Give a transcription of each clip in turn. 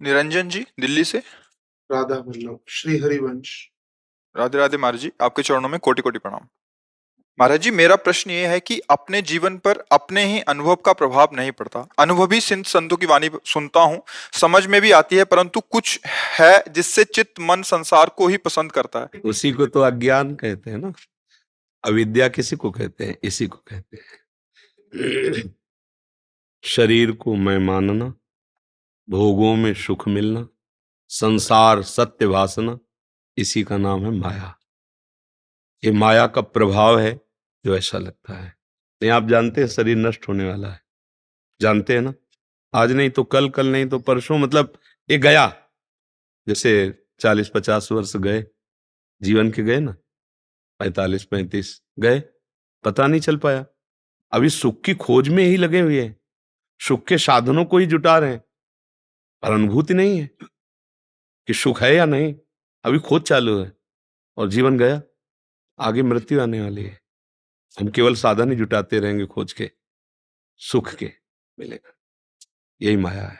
निरंजन जी दिल्ली से। राधा वल्लभ श्री हरिवंश। राधे राधे महाराज जी, आपके चरणों में कोटि कोटि प्रणाम। महाराज जी, मेरा प्रश्न ये है कि अपने जीवन पर अपने ही अनुभव का प्रभाव नहीं पड़ता। अनुभवी संतों की वाणी सुनता हूँ, समझ में भी आती है, परंतु कुछ है जिससे चित्त मन संसार को ही पसंद करता है। उसी को तो अज्ञान कहते हैं ना। अविद्या किसी को कहते हैं? इसी को कहते हैं। शरीर को मैं मानना, भोगों में सुख मिलना, संसार सत्य भासना, इसी का नाम है माया। ये माया का प्रभाव है जो ऐसा लगता है। नहीं, आप जानते हैं शरीर नष्ट होने वाला है, जानते हैं ना। आज नहीं तो कल, कल नहीं तो परसों, मतलब ये गया। जैसे 40-50 वर्ष गए, जीवन के गए ना, 45-35 गए, पता नहीं चल पाया। अभी सुख की खोज में ही लगे हुए हैं, सुख के साधनों को ही जुटा रहे हैं, पर अनुभूति नहीं है कि सुख है या नहीं। अभी खोज चालू है और जीवन गया, आगे मृत्यु आने वाली है। हम केवल साधन ही जुटाते रहेंगे खोज के, सुख के मिलेगा। यही माया है।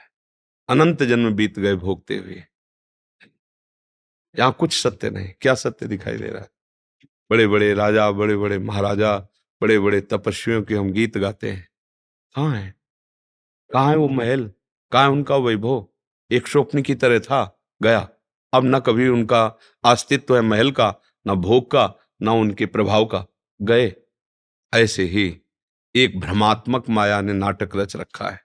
अनंत जन्म बीत गए भोगते हुए, यहां कुछ सत्य नहीं। क्या सत्य दिखाई दे रहा है? बड़े बड़े राजा, बड़े बड़े महाराजा, बड़े बड़े तपस्वियों के हम गीत गाते हैं, कहाँ है? कहाँ है वो महल? कहाँ है उनका वैभव? एक स्वप्न की तरह था, गया। अब न कभी उनका अस्तित्व है महल का, न भोग का, न उनके प्रभाव का, गए। ऐसे ही एक भ्रमात्मक माया ने नाटक रच रखा है।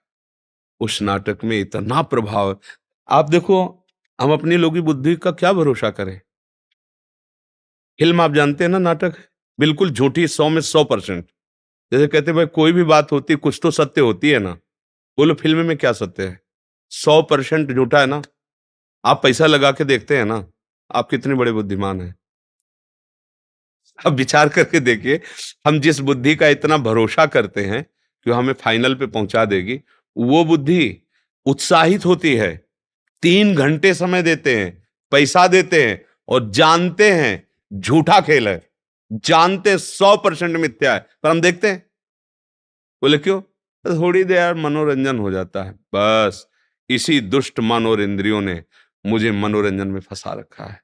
उस नाटक में इतना प्रभाव है। आप देखो, हम अपनी लोगी बुद्धि का क्या भरोसा करें? फिल्म आप जानते हैं ना, नाटक बिल्कुल झूठी, 100 में 100%। जैसे कहते हैं भाई कोई भी बात होती कुछ तो सत्य होती है ना, बोलो फिल्म में क्या सत्य है? 100% झूठा है ना। आप पैसा लगा के देखते हैं ना, आप कितने बड़े बुद्धिमान हैं। अब विचार करके देखिए, हम जिस बुद्धि का इतना भरोसा करते हैं कि हमें फाइनल पे पहुंचा देगी, वो बुद्धि उत्साहित होती है, 3 घंटे समय देते हैं, पैसा देते हैं और जानते हैं झूठा खेल है, जानते हैं 100% मिथ्या है, पर हम देखते हैं। बोले क्यों? थोड़ी देर मनोरंजन हो जाता है, बस। इसी दुष्ट मन और इंद्रियों ने मुझे मनोरंजन में फंसा रखा है।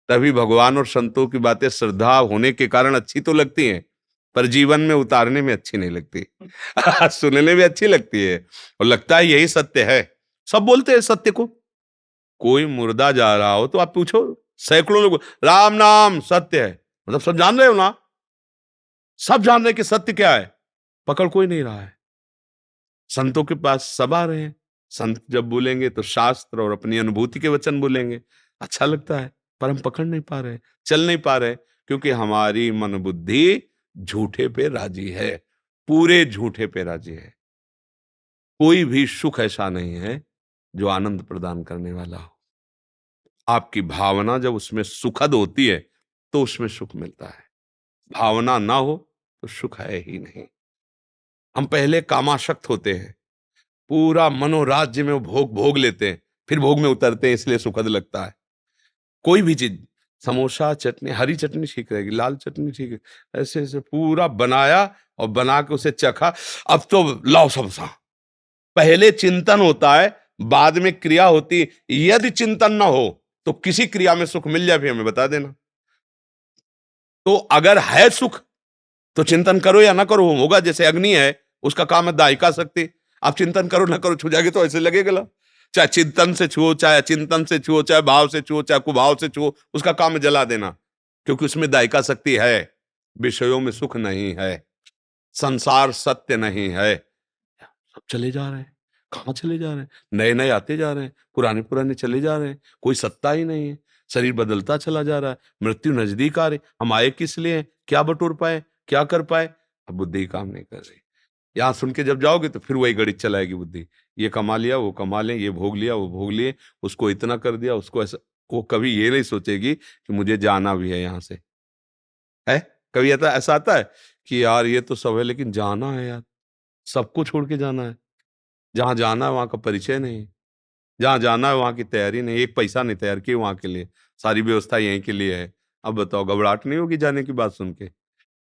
तभी भगवान और संतों की बातें श्रद्धा होने के कारण अच्छी तो लगती हैं, पर जीवन में उतारने में अच्छी नहीं लगती। सुनने में अच्छी लगती है और लगता है यही सत्य है। सब बोलते हैं सत्य को। कोई मुर्दा जा रहा हो तो आप पूछो, सैकड़ों लोग राम नाम सत्य है, मतलब सब जान रहे हो ना, सब जान रहे कि सत्य क्या है, पकड़ कोई नहीं रहा है। संतों के पास सब आ रहे हैं, संत जब बोलेंगे तो शास्त्र और अपनी अनुभूति के वचन बोलेंगे, अच्छा लगता है, पर हम पकड़ नहीं पा रहे, चल नहीं पा रहे, क्योंकि हमारी मन बुद्धि झूठे पे राजी है, पूरे झूठे पे राजी है। कोई भी सुख ऐसा नहीं है जो आनंद प्रदान करने वाला हो। आपकी भावना जब उसमें सुखद होती है तो उसमें सुख मिलता है, भावना ना हो तो सुख है ही नहीं। हम पहले कामासक्त होते हैं, पूरा मनोराज्य में भोग भोग लेते हैं, फिर भोग में उतरते हैं, इसलिए सुखद लगता है। कोई भी चीज, समोसा, चटनी, हरी चटनी ठीक रहेगी, लाल चटनी ठीक है, ऐसे ऐसे पूरा बनाया और बना के उसे चखा, अब तो लाओ समोसा। पहले चिंतन होता है, बाद में क्रिया होती है। यदि चिंतन ना हो तो किसी क्रिया में सुख मिल जाए भी हमें बता देना। तो अगर है सुख तो चिंतन करो या ना करो, होगा। जैसे अग्नि है, उसका काम है दाहिका शक्ति। आप चिंतन करो ना करो, छू जाएगी तो ऐसे लगेगा ला। चाहे चिंतन से छुओ, चाहे चिंतन से छुओ, चाहे भाव से छुओ, चाहे कुभाव से छुओ, उसका काम है जला देना, क्योंकि उसमें दाहिका शक्ति है। विषयों में सुख नहीं है, संसार सत्य नहीं है। सब चले जा रहे हैं, कहाँ चले जा रहे हैं? नए नए आते जा रहे हैं, पुराने पुराने चले जा रहे हैं, कोई सत्ता ही नहीं है। शरीर बदलता चला जा रहा है, मृत्यु नजदीक आ रही। हम आए किस लिए? क्या बटोर पाए, क्या कर पाए? अब बुद्धि काम नहीं कर रही। यहाँ सुन के जब जाओगे तो फिर वही गणित चलाएगी बुद्धि, ये कमा लिया, वो कमा ले, ये भोग लिया, वो भोग लिए, उसको इतना कर दिया, उसको ऐसा। वो कभी ये नहीं सोचेगी कि मुझे जाना भी है यहाँ से। है कभी ऐसा ऐसा आता है कि यार ये तो सब है लेकिन जाना है यार, सबको छोड़ के जाना है। जहाँ जाना है वहां का परिचय नहीं, जहाँ जाना है वहां की तैयारी नहीं, एक पैसा नहीं तैयार किए वहां के लिए, सारी व्यवस्था यहीं के लिए है। अब बताओ, घबराहट नहीं होगी जाने की बात सुन के?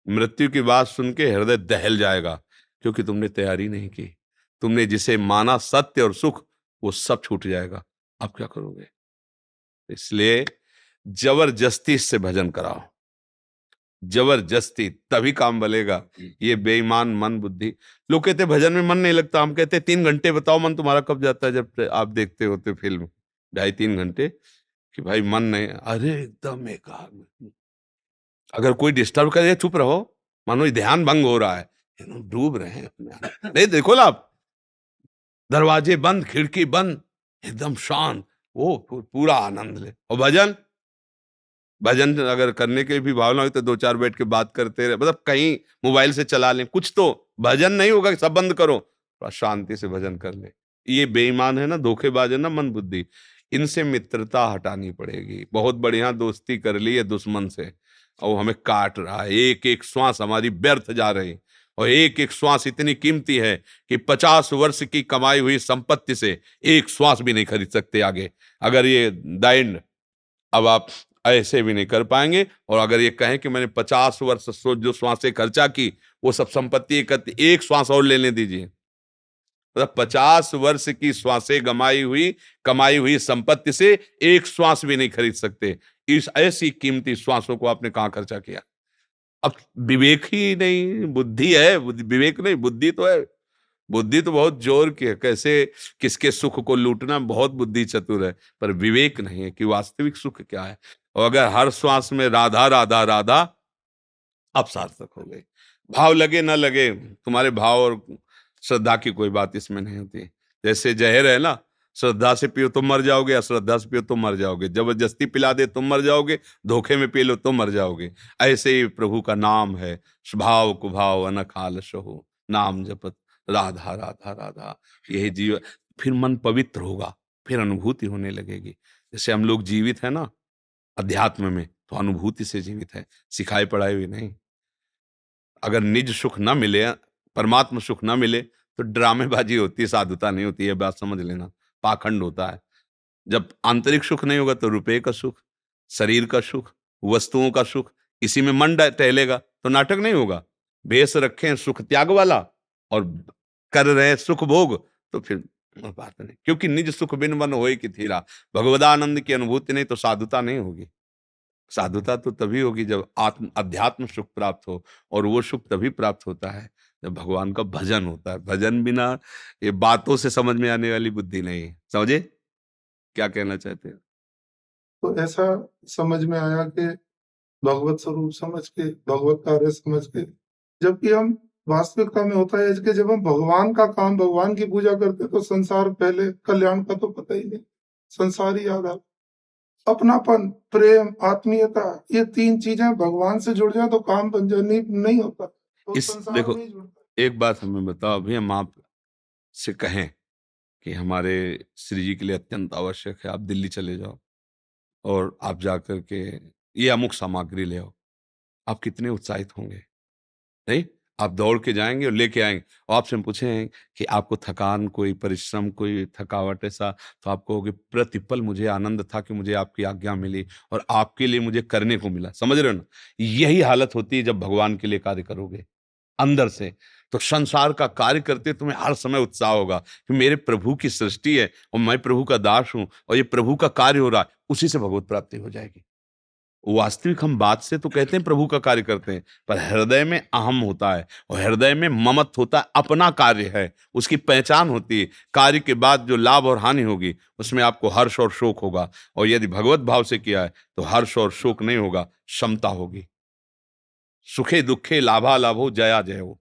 मृत्यु की बात सुन के हृदय दहल जाएगा, क्योंकि तुमने तैयारी नहीं की। तुमने जिसे माना सत्य और सुख, वो सब छूट जाएगा। आप क्या करोगे? इसलिए जबरदस्ती इससे भजन कराओ, जबरदस्ती, तभी काम बलेगा। ये बेईमान मन बुद्धि, लोग कहते भजन में मन नहीं लगता, हम कहते 3 घंटे बताओ मन तुम्हारा कब जाता है जब आप देखते होते फिल्म 2.5-3 घंटे, कि भाई मन नहीं, अरे एकदम एकाग्र। अगर कोई डिस्टर्ब करे चुप रहो, मानो ये ध्यान भंग हो रहा है, एकदम डूब रहे हैं अपने आप। नहीं देखो ना आप, दरवाजे बंद, खिड़की बंद, एकदम शांत, वो पूरा आनंद ले। और भजन, भजन अगर करने के लिए भी भावना हो तो 2-4 बैठ के बात करते रहे, मतलब कहीं मोबाइल से चला लें कुछ, तो भजन नहीं होगा कि सब बंद करो, थोड़ा शांति से भजन कर ले। ये बेईमान है ना, धोखेबाज है ना मन बुद्धि, इनसे मित्रता हटानी पड़ेगी। बहुत बढ़िया दोस्ती कर ली है दुश्मन से, और हमें काट रहा है, एक एक श्वास हमारी व्यर्थ जा रही, और एक एक श्वास इतनी कीमती है कि 50 वर्ष की कमाई हुई संपत्ति से एक श्वास भी नहीं खरीद सकते आगे। अगर ये दैंड, अब आप ऐसे भी नहीं कर पाएंगे। और अगर ये कहें कि मैंने 50 वर्ष जो श्वासें खर्चा की वो सब संपत्ति एक श्वास और लेने दीजिए, मतलब 50 वर्ष की श्वासें कमाई हुई संपत्ति से एक श्वास भी नहीं खरीद सकते। इस ऐसी कीमती श्वासों को आपने कहां खर्चा किया? अब विवेक ही नहीं, बुद्धि है, विवेक नहीं, बुद्धि तो है। बुद्धि तो बहुत जोर की है, कैसे किसके सुख को लूटना, बहुत बुद्धि चतुर है, पर विवेक नहीं है कि वास्तविक सुख क्या है। और अगर हर श्वास में राधा राधा राधा, अब सार्थक हो गई। भाव लगे ना लगे, तुम्हारे भाव और श्रद्धा की कोई बात इसमें नहीं होती। जैसे जहर है ना, श्रद्धा से पियो तो मर जाओगे, अश्रद्धा से पियो तो मर जाओगे, जबरदस्ती पिला दे तो मर जाओगे, धोखे में पी लो तो मर जाओगे। ऐसे ही प्रभु का नाम है, स्वभाव कुभाव अनखाल सहो, नाम जपत राधा राधा राधा, यही जीवन। फिर मन पवित्र होगा, फिर अनुभूति होने लगेगी। जैसे हम लोग जीवित है ना अध्यात्म में, तो अनुभूति से जीवित है, सिखाई पढ़ाई भी नहीं। अगर निज सुख ना मिले, परमात्म सुख ना मिले, तो ड्रामेबाजी होती है, साधुता नहीं होती है, बात समझ लेना, पाखंड होता है। जब आंतरिक सुख नहीं होगा तो रुपए का सुख, शरीर का सुख, वस्तुओं का सुख, इसी में मन टहलेगा तो नाटक नहीं होगा। भेष रखें सुख त्याग वाला और कर रहे हैं सुख भोग, तो फिर बात नहीं, क्योंकि निज सुख बिन मन होए कि थीरा, भगवदानंद की अनुभूति नहीं तो साधुता नहीं होगी। साधुता तो तभी होगी जब अध्यात्म सुख प्राप्त हो, और वो सुख तभी प्राप्त होता है जब भगवान का भजन होता है। भजन बिना ये बातों से समझ में आने वाली बुद्धि नहीं है। समझे क्या कहना चाहते हैं? तो ऐसा समझ में आया कि भगवत स्वरूप समझ के, भगवत कार्य समझ के, जबकि हम वास्तविकता में होता है कि जब हम भगवान का काम, भगवान की पूजा करते तो संसार पहले, कल्याण का तो पता ही नहीं, संसार ही याद आता। अपनापन, प्रेम, आत्मीयता, ये 3 चीजें भगवान से जुड़ जाए तो काम बन जाए, नहीं होता तो इस संसार देखो, नहीं जुड़ता। एक बात हमें बताओ, अभी हम आप से कहें कि हमारे श्री जी के लिए अत्यंत आवश्यक है, आप दिल्ली चले जाओ और आप जाकर के ये अमुक सामग्री ले आओ, आप कितने उत्साहित होंगे? नहीं, आप दौड़ के जाएंगे और लेके आएंगे। और आपसे हम पूछें कि आपको थकान, कोई परिश्रम, कोई थकावट ऐसा, तो आप कहोगे प्रतिपल मुझे आनंद था कि मुझे आपकी आज्ञा मिली और आपके लिए मुझे करने को मिला। समझ रहे हो ना? यही हालत होती है जब भगवान के लिए कार्य करोगे अंदर से, तो संसार का कार्य करते तुम्हें हर समय उत्साह होगा कि मेरे प्रभु की सृष्टि है और मैं प्रभु का दास हूं और ये प्रभु का कार्य हो रहा है, उसी से भगवत प्राप्ति हो जाएगी। वास्तविक हम बात से तो कहते हैं प्रभु का कार्य करते हैं, पर हृदय में अहम होता है और हृदय में ममत्व होता है, अपना कार्य है, उसकी पहचान होती है। कार्य के बाद जो लाभ और हानि होगी उसमें आपको हर्ष और शोक होगा, और यदि भगवत भाव से किया है तो हर्ष और शोक नहीं होगा, समता होगी। सुखे दुखे लाभा लाभो जया जय हो,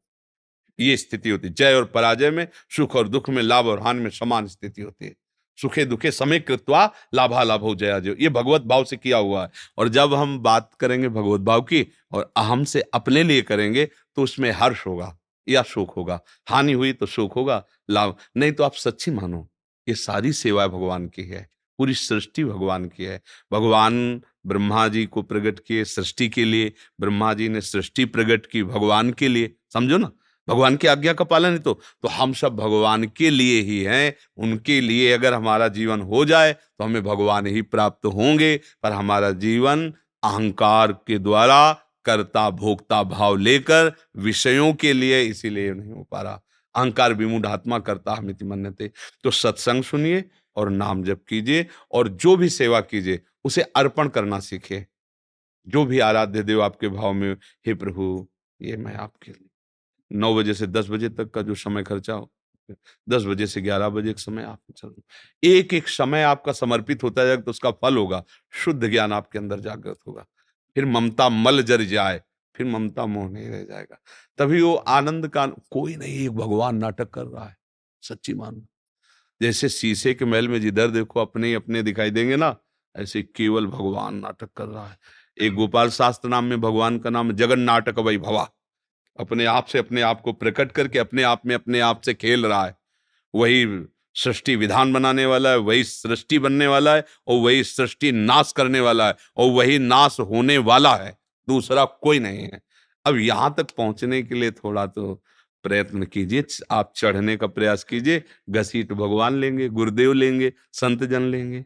ये स्थिति होती है। जय और पराजय में, सुख और दुख में, लाभ और हानि में समान स्थिति होती है। सुखे दुखे समय कृत्वा लाभा लाभो जया जय, ये भगवत भाव से किया हुआ है। और जब हम बात करेंगे भगवत भाव की और अहम से अपने लिए करेंगे तो उसमें हर्ष होगा या शोक होगा, हानि हुई तो शोक होगा, लाभ नहीं तो आप सच्ची मानो ये सारी सेवा भगवान की है, पूरी सृष्टि भगवान की है। भगवान ब्रह्मा जी को प्रकट किए सृष्टि के लिए, ब्रह्मा जी ने सृष्टि प्रकट की भगवान के लिए, समझो ना, भगवान की आज्ञा का पालन है। तो हम सब भगवान के लिए ही हैं, उनके लिए अगर हमारा जीवन हो जाए तो हमें भगवान ही प्राप्त होंगे। पर हमारा जीवन अहंकार के द्वारा कर्ता भोक्ता भाव लेकर विषयों के लिए, इसीलिए नहीं हो पा रहा। अहंकार विमूढ़ आत्मा करता हमिति मन्यते। तो सत्संग सुनिए और नाम जप कीजिए, और जो भी सेवा कीजिए उसे अर्पण करना सीखिए। जो भी आराध्य देव आपके भाव में, हे प्रभु ये मैं आपके लिए 9 बजे से 10 बजे तक का जो समय खर्चा हो, 10 बजे से 11 बजे का समय आप चलो, एक एक समय आपका समर्पित होता जाएगा तो उसका फल होगा, शुद्ध ज्ञान आपके अंदर जागृत होगा। फिर ममता मल जर जाए, फिर ममता मोह नहीं रह जाएगा। तभी वो आनंद का, कोई नहीं, एक भगवान नाटक कर रहा है, सच्ची मानो। जैसे शीशे के महल में जिधर देखो अपने ही अपने दिखाई देंगे ना, ऐसे केवल भगवान नाटक कर रहा है। एक गोपाल शास्त्र नाम में भगवान का नाम जगन नाटक वही भवा, अपने आप से अपने आप को प्रकट करके अपने आप में अपने आप से खेल रहा है। वही सृष्टि विधान बनाने वाला है, वही सृष्टि बनने वाला है, और वही सृष्टि नाश करने वाला है, और वही नाश होने वाला है, दूसरा कोई नहीं है। अब यहां तक पहुंचने के लिए थोड़ा तो प्रयत्न कीजिए, आप चढ़ने का प्रयास कीजिए। घसीट भगवान लेंगे, गुरुदेव लेंगे, संत जन लेंगे।